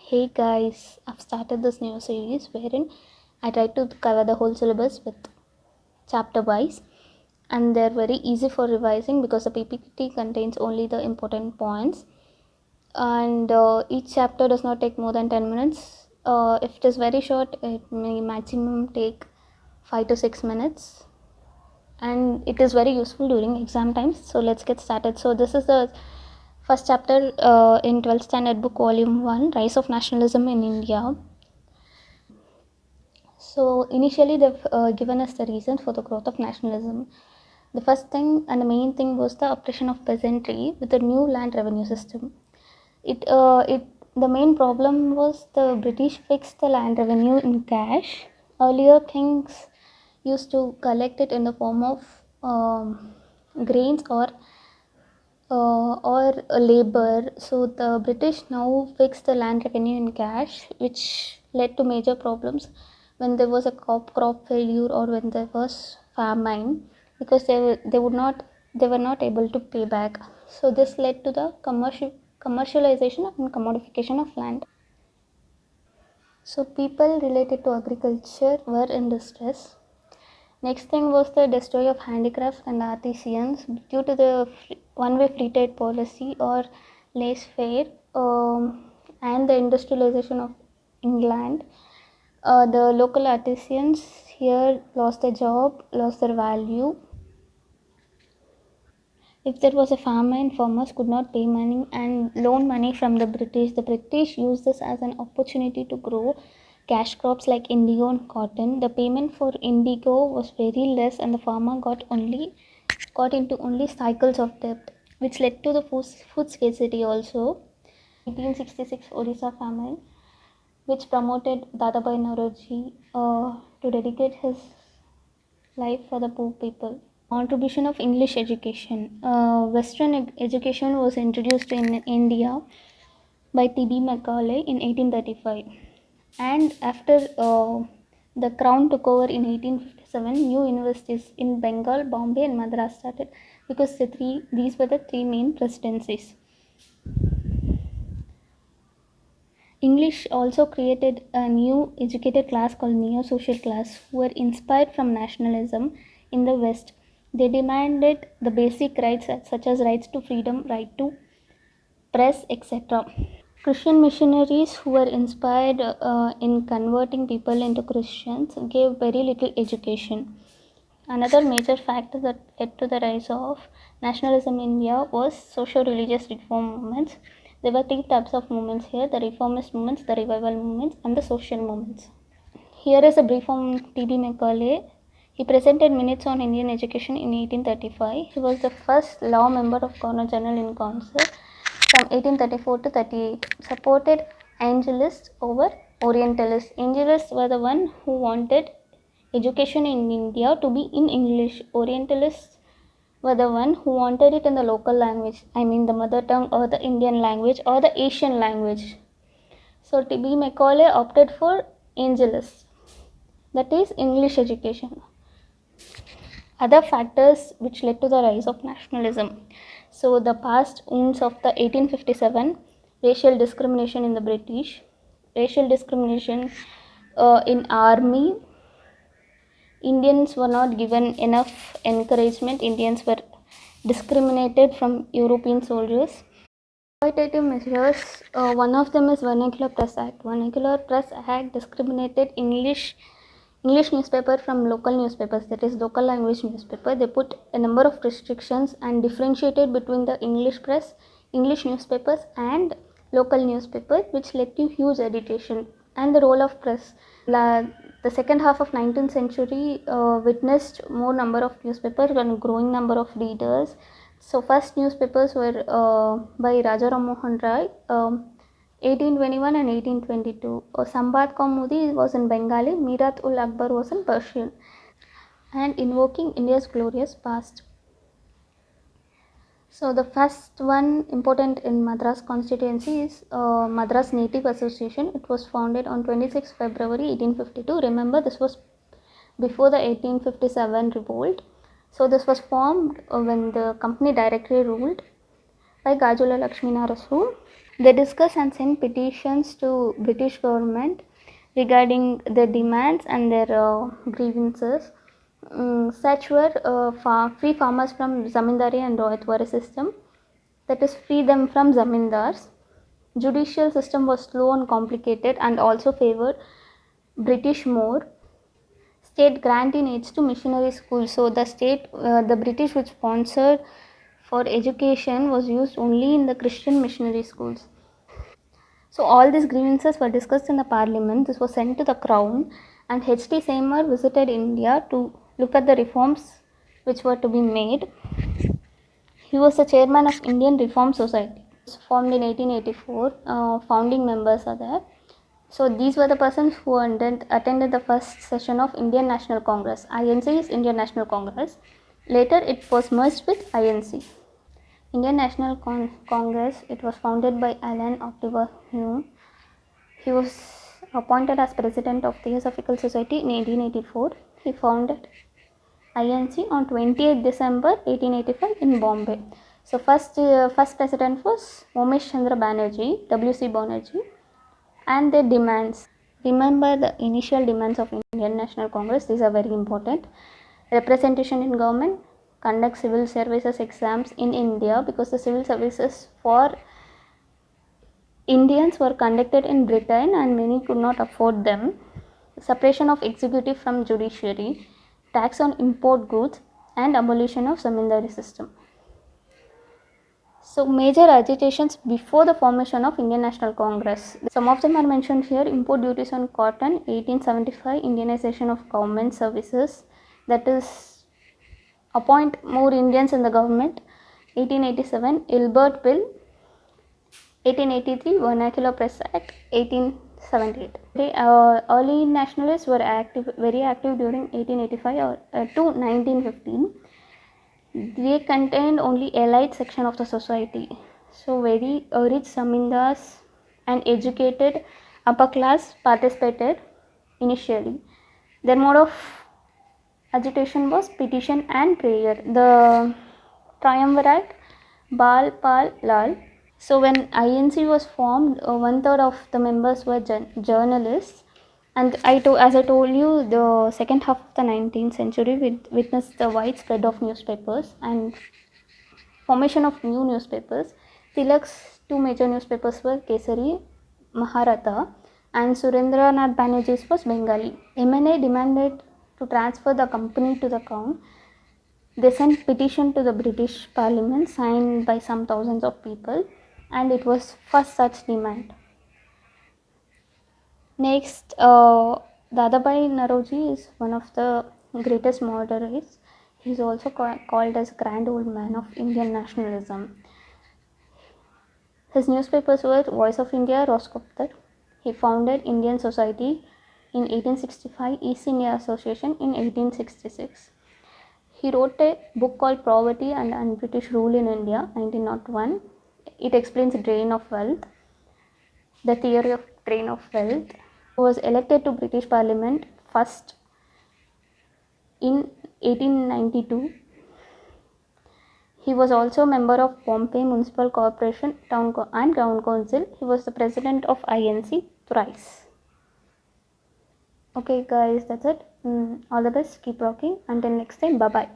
Hey guys, I've started this new series wherein I try to cover the whole syllabus with chapter wise, and they're very easy for revising because the PPT contains only the important points, and each chapter does not take more than 10 minutes. If it is very short, it may maximum take 5 to 6 minutes, and it is very useful during exam times. So let's get started. So this is the first chapter in 12th standard book, volume 1, Rise of Nationalism in India. So initially they've given us the reasons for the growth of nationalism. The first thing and the main thing was the oppression of peasantry with the new land revenue system. The main problem was the British fixed the land revenue in cash. Earlier kings used to collect it in the form of grains or labor. So the British now fixed the land revenue in cash, which led to major problems when there was a crop failure or when there was famine, because they were not able to pay back. So this led to the commercialization and commodification of land. So people related to agriculture were in distress. Next thing was the destroy of handicrafts and artisans due to the one-way free trade policy or laissez-faire, and the industrialization of England. The local artisans here lost their job, lost their value. If there was a famine, farmers could not pay money and loan money from the British. The British used this as an opportunity to grow cash crops like indigo and cotton. The payment for indigo was very less, and the farmer got into only cycles of debt, which led to the food scarcity also. 1866 Odisha famine, which promoted Dadabhai Naoroji to dedicate his life for the poor people. Contribution of English education. Western education was introduced in India by T.B. Macaulay in 1835, and after the crown took over in 1857, new universities in Bengal, Bombay, and Madras started, because these were the three main presidencies. English also created a new educated class called neo-social class, who were inspired from nationalism in the West. They demanded the basic rights such as rights to freedom, right to press, etc. Christian missionaries who were inspired in converting people into Christians gave very little education. Another major factor that led to the rise of nationalism in India was socio-religious reform movements. There were three types of movements here: the reformist movements, the revival movements, and the social movements. Here is a brief from T.B. Macaulay. He presented Minutes on Indian Education in 1835. He was the first law member of Governor General in Council from 1834 to 38. Supported Angelists over Orientalists. Angelists were the one who wanted education in India to be in English. Orientalists were the one who wanted it in the local language, I mean the mother tongue or the Indian language or the Asian language. So T.B. Macaulay opted for Angelists, that is English education. Other factors which led to the rise of nationalism. So the past wounds of the 1857, racial discrimination in the British, racial discrimination in army. Indians were not given enough encouragement. Indians were discriminated from European soldiers. Exploitative measures, one of them is Vernacular Press Act. Vernacular Press Act discriminated English newspaper from local newspapers, that is local language newspaper. They put a number of restrictions and differentiated between the English press, English newspapers and local newspapers, which led to huge agitation. And the role of press. The second half of 19th century witnessed more number of newspapers and growing number of readers. So first newspapers were by Raja Ram Mohan Rai, 1821 and 1822. Sambad Kaumudi was in Bengali, Mirat ul Akbar was in Persian. And invoking India's glorious past. So the first one important in Madras constituency is Madras Native Association. It was founded on 26 February 1852. Remember, this was before the 1857 revolt. So this was formed when the company directly ruled by Gajula Lakshmi Narasu. They discussed and sent petitions to British government regarding their demands and their grievances. Such were free farmers from zamindari and royatwari system, that is free them from zamindars. Judicial system was slow and complicated and also favored British more. State granting aids to missionary schools. So the British which sponsored for education was used only in the Christian missionary schools. So all these grievances were discussed in the parliament. This was sent to the crown, and H.T. Seymour visited India to look at the reforms which were to be made. He was the chairman of Indian Reform Society. It was formed in 1884. Founding members are there. So these were the persons who attended the first session of Indian National Congress. INC is Indian National Congress. Later it was merged with INC. Indian National Congress, it was founded by Allan Octaver Hume. He was appointed as president of Theosophical Society in 1884. He founded INC on 28th December 1885 in Bombay. So first president was Momesh Chandra Banerjee, W.C. Banerjee, and their demands. Remember the initial demands of Indian National Congress. These are very important. Representation in government, conduct civil services exams in India, because the civil services for Indians were conducted in Britain and many could not afford them. Separation of executive from judiciary, tax on import goods, and abolition of zamindari system. So major agitations before the formation of Indian National Congress. Some of them are mentioned here. Import duties on cotton, 1875, Indianization of government services, that is appoint more Indians in the government. 1887, Ilbert Bill. 1883, Vernacular Press Act. 1878. Early nationalists were very active during 1885 to 1915. They contained only elite section of the society. So very rich zamindars and educated upper class participated initially. Their mode of agitation was petition and prayer. The triumvirate Bal Pal Lal. So when INC was formed, one third of the members were journalists, and as I told you, the second half of the 19th century witnessed the widespread of newspapers and formation of new newspapers. Tilak's two major newspapers were Kesari, Maharatha, and Surendranath Banerjee's was Bengali. MNA demanded to transfer the company to the crown. They sent petition to the British Parliament signed by some thousands of people, and it was first such demand. Next, Dadabhai Naoroji is one of the greatest moderates. He is also called as Grand Old Man of Indian nationalism. His newspapers were Voice of India, Roscopter. He founded Indian Society in 1865, East India Association in 1866. He wrote a book called Poverty and British Rule in India, 1901. It explains the drain of wealth, the theory of drain of wealth. He was elected to British Parliament first in 1892. He was also a member of Bombay Municipal Corporation and Town Council. He was the president of INC thrice. Okay guys, that's it. All the best. Keep rocking. Until next time. Bye bye.